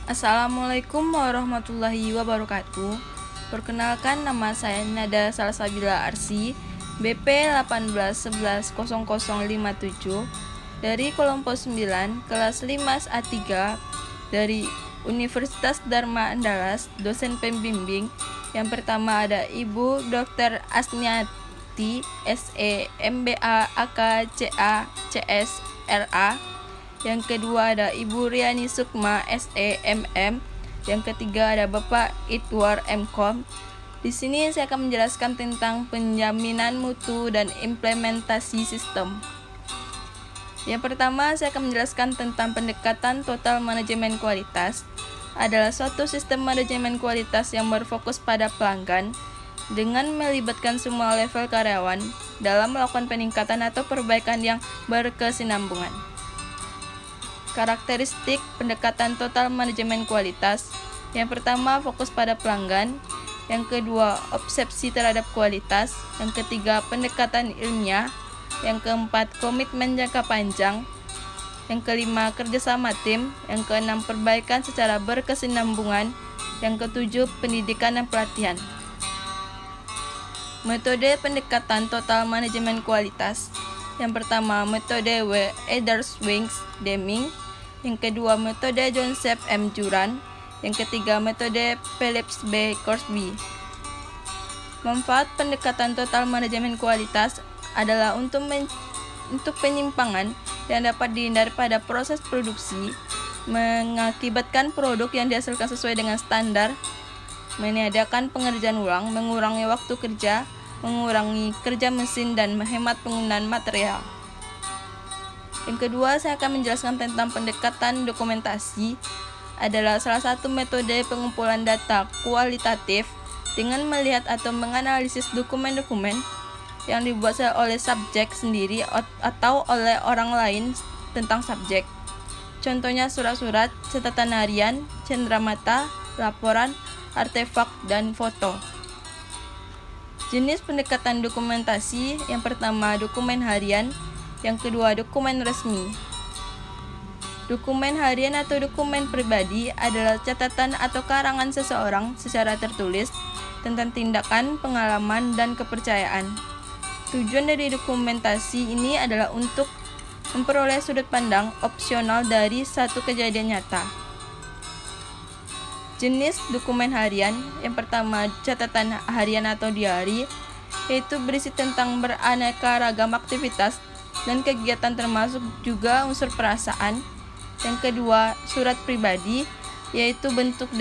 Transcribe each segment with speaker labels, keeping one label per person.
Speaker 1: Assalamualaikum warahmatullahi wabarakatuh. Perkenalkan, nama saya Nada Salsabila Arsi, BP 18110057 dari kelompok 9 kelas 5 A3 dari Universitas Dharma Andalas, dosen pembimbing. Yang pertama ada Ibu Dr. Asniati, SE, MBA, AK, CA, CS, RA. Yang kedua ada Ibu Riani Sukma, SE, MM. Yang ketiga ada Bapak Idwar, MKom. Di sini saya akan menjelaskan tentang penjaminan mutu dan implementasi sistem. Yang pertama, saya akan menjelaskan tentang pendekatan total manajemen kualitas. Adalah suatu sistem manajemen kualitas yang berfokus pada pelanggan dengan melibatkan semua level karyawan dalam melakukan peningkatan atau perbaikan yang berkesinambungan. Karakteristik pendekatan total manajemen kualitas. Yang pertama, fokus pada pelanggan. Yang kedua, obsesi terhadap kualitas. Yang ketiga, pendekatan ilmiah. Yang keempat, komitmen jangka panjang. Yang kelima, kerjasama tim. Yang keenam, perbaikan secara berkesinambungan. Yang ketujuh, pendidikan dan pelatihan. Metode pendekatan total manajemen kualitas. Yang pertama, metode W. Ederswings-Deming. Yang kedua, metode Joseph M. Juran. Yang ketiga, metode Phillips B. Crosby. Manfaat pendekatan total manajemen kualitas adalah untuk penyimpangan yang dapat dihindari pada proses produksi, mengakibatkan produk yang dihasilkan sesuai dengan standar, meniadakan pengerjaan ulang, mengurangi waktu kerja, mengurangi kerja mesin, dan menghemat penggunaan material. Yang kedua, saya akan menjelaskan tentang pendekatan dokumentasi. Adalah salah satu metode pengumpulan data kualitatif dengan melihat atau menganalisis dokumen-dokumen yang dibuat oleh subjek sendiri atau oleh orang lain tentang subjek. Contohnya surat-surat, catatan harian, cenderamata, laporan, artefak, dan foto. Jenis pendekatan dokumentasi. Yang pertama, dokumen harian. Yang kedua, dokumen resmi. Dokumen harian atau dokumen pribadi adalah catatan atau karangan seseorang secara tertulis tentang tindakan, pengalaman, dan kepercayaan. Tujuan dari dokumentasi ini adalah untuk memperoleh sudut pandang opsional dari satu kejadian nyata. Jenis dokumen harian. Yang pertama, catatan harian atau diari, yaitu berisi tentang beraneka ragam aktivitas dan kegiatan termasuk juga unsur perasaan. Yang kedua, surat pribadi, yaitu bentuk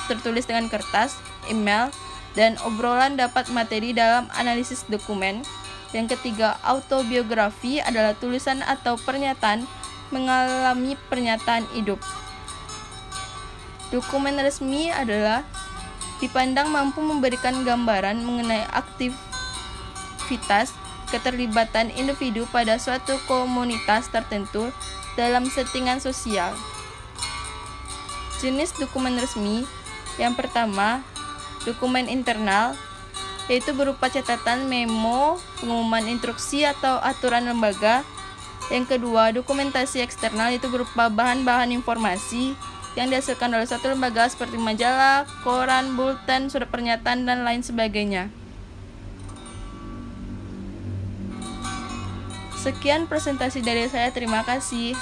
Speaker 1: tertulis dengan kertas, email, dan obrolan dapat materi dalam analisis dokumen. Yang ketiga, autobiografi adalah tulisan atau pernyataan mengalami pernyataan hidup. Dokumen resmi adalah dipandang mampu memberikan gambaran mengenai aktivitas keterlibatan individu pada suatu komunitas tertentu dalam settingan sosial. Jenis dokumen resmi. Yang pertama, dokumen internal, yaitu berupa catatan, memo, pengumuman instruksi atau aturan lembaga. Yang kedua, dokumentasi eksternal, itu berupa bahan-bahan informasi yang dihasilkan oleh suatu lembaga seperti majalah, koran, bulletin, surat pernyataan, dan lain sebagainya. Sekian presentasi dari saya, terima kasih.